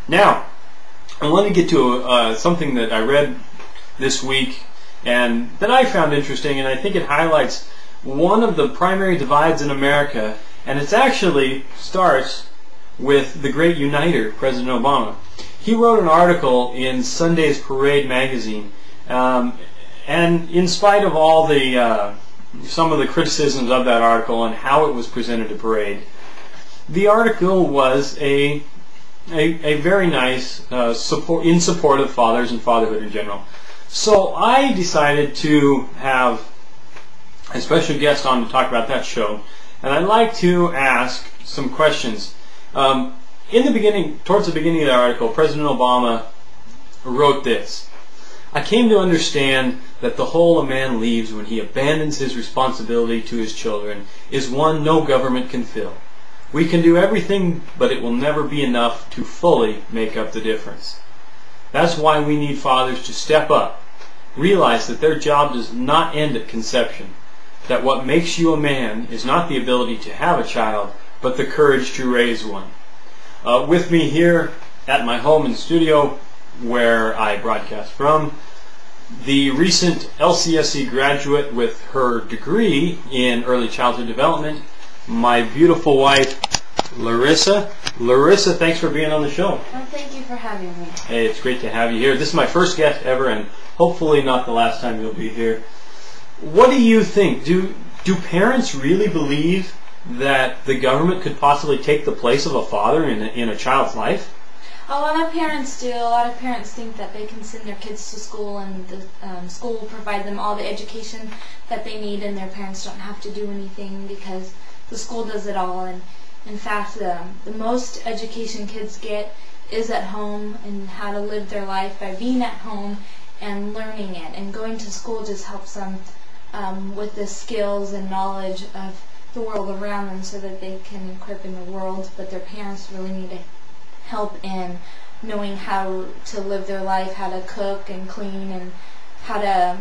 Now, I want to get to something that I read this week and that I found interesting, and I think it highlights one of the primary divides in America, and it actually starts with the great uniter, President Obama. He wrote an article in Sunday's Parade magazine, and in spite of all the some of the criticisms of that article and how it was presented to Parade, the article was a very nice in support of fathers and fatherhood in general. So I decided to have a special guest on to talk about that show, and I'd like to ask some questions. In the beginning, towards the beginning of the article, President Obama wrote this: "I came to understand that the hole a man leaves when he abandons his responsibility to his children is one no government can fill. We can do everything, but it will never be enough to fully make up the difference. That's why we need fathers to step up, realize that their job does not end at conception, that what makes you a man is not the ability to have a child, but the courage to raise one." With me here at my home and studio, where I broadcast from, the recent LCSC graduate with her degree in early childhood development, my beautiful wife, Larissa. Larissa, thanks for being on the show. Well, thank you for having me. Hey, it's great to have you here. This is my first guest ever, and hopefully not the last time you'll be here. What do you think? Do parents really believe that the government could possibly take the place of a father in a child's life? A lot of parents do. A lot of parents think that they can send their kids to school and the school will provide them all the education that they need, and their parents don't have to do anything because the school does it all. And in fact, the most education kids get is at home and how to live their life by being at home and learning it. And going to school just helps them with the skills and knowledge of the world around them so that they can equip in the world. But their parents really need help in knowing how to live their life, how to cook and clean, and how to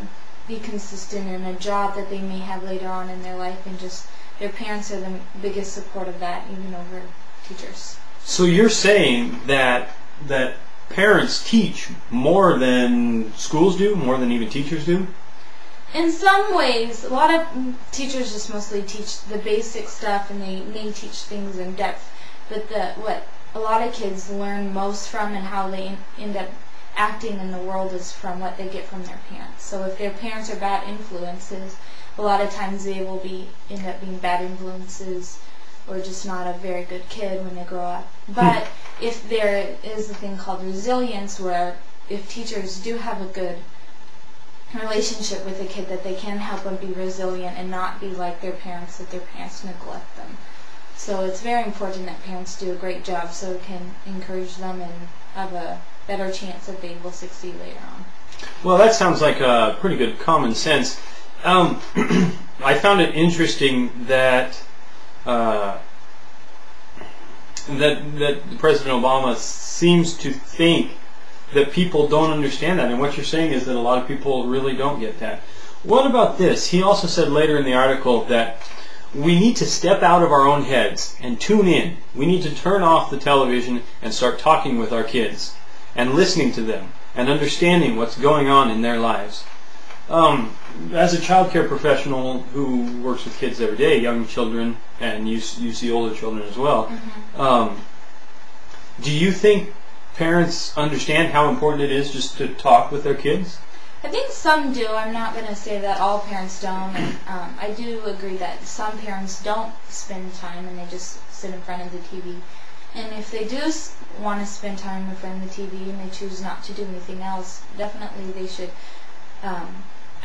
be consistent in a job that they may have later on in their life. And just their parents are the biggest support of that, even over teachers. So you're saying that parents teach more than schools do, more than even teachers do? In some ways. A lot of teachers just mostly teach the basic stuff, and they may teach things in depth. But what a lot of kids learn most from and how they end up acting in the world is from what they get from their parents. So if their parents are bad influences, a lot of times they will end up being bad influences or just not a very good kid when they grow up. But if there is a thing called resilience, where if teachers do have a good relationship with a kid, that they can help them be resilient and not be like their parents, that their parents neglect them. So it's very important that parents do a great job so it can encourage them and have a better chance that they will succeed later on. Well, that sounds like a pretty good common sense. I found it interesting that that President Obama seems to think that people don't understand that, and what you're saying is that a lot of people really don't get that. What about this? He also said later in the article that we need to step out of our own heads and tune in. We need to turn off the television and start talking with our kids and listening to them and understanding what's going on in their lives. As a child care professional who works with kids every day, young children, and you see older children as well, do you think parents understand how important it is just to talk with their kids? I think some do. I'm not going to say that all parents don't. And, I do agree that some parents don't spend time and they just sit in front of the TV. And if they do want to spend time in front of the TV and they choose not to do anything else, definitely they should,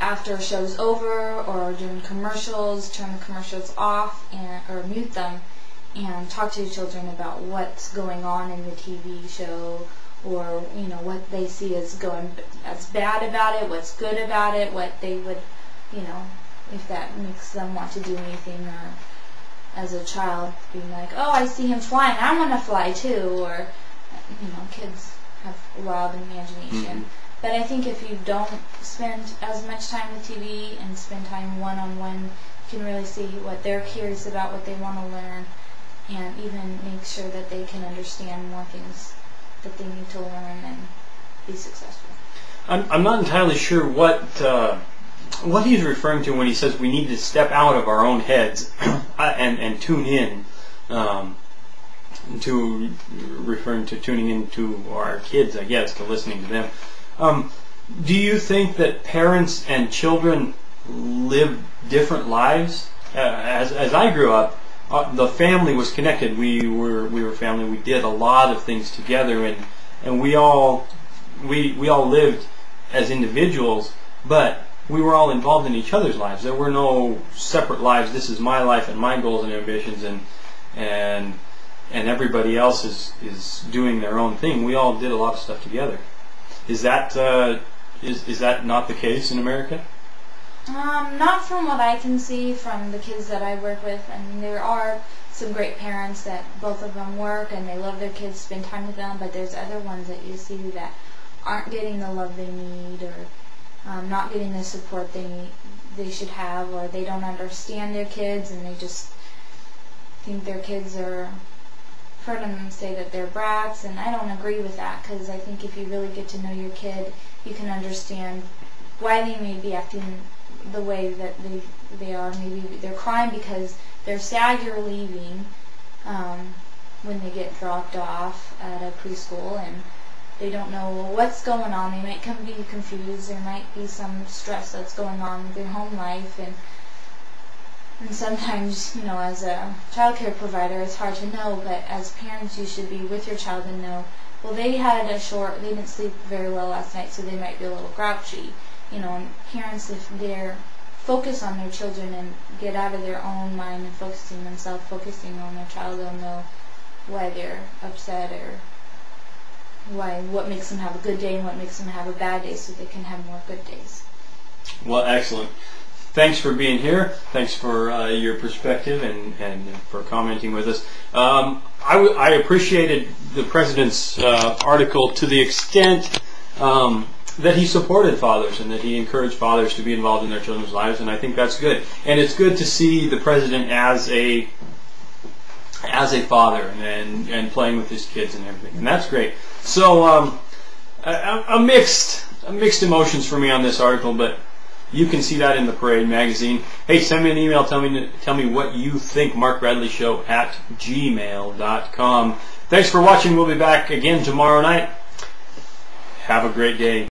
after a show's over or during commercials, turn the commercials off or mute them and talk to the children about what's going on in the TV show, or what they see as bad about it, what's good about it, what they would, if that makes them want to do anything, or as a child being like, oh, I see him flying, I want to fly too, or kids have a wild imagination. But I think if you don't spend as much time with TV and spend time one-on-one, you can really see what they're curious about, what they want to learn, and even make sure that they can understand more things that they need to learn and be successful. I'm not entirely sure what he's referring to when he says we need to step out of our own heads and tune in, to referring to tuning into our kids, I guess, to listening to them. Do you think that parents and children live different lives? As I grew up, the family was connected. We were family. We did a lot of things together, and we all lived as individuals, but we were all involved in each other's lives. There were no separate lives. This is my life and my goals and ambitions, and everybody else is doing their own thing. We all did a lot of stuff together. Is that not the case in America? Not from what I can see from the kids that I work with. I mean, there are some great parents that both of them work and they love their kids, spend time with them, but there's other ones that you see that aren't getting the love they need, or not getting the support they should have, or they don't understand their kids and they just think their kids are, heard them say that they're brats, and I don't agree with that, because I think if you really get to know your kid, you can understand why they may be acting the way that they are. Maybe they're crying because they're sad you're leaving when they get dropped off at a preschool, and they don't know what's going on. They might be confused. There might be some stress that's going on with their home life, and sometimes, you know, as a child care provider, it's hard to know, but as parents, you should be with your child and know, well, they didn't sleep very well last night, so they might be a little grouchy. You know, and parents, if they're focused on their children and get out of their own mind and focusing on their child, they'll know why they're upset, or what makes them have a good day and what makes them have a bad day, so they can have more good days. Well, excellent. Thanks for being here. Thanks for your perspective and for commenting with us. I appreciated the President's article to the extent that he supported fathers and that he encouraged fathers to be involved in their children's lives, and I think that's good. And it's good to see the President as a father and playing with his kids and everything, and that's great. So a mixed emotions for me on this article, but you can see that in the Parade magazine. Hey, send me an email. Tell me what you think. MarkBradleyShow@gmail.com. Thanks for watching. We'll be back again tomorrow night. Have a great day.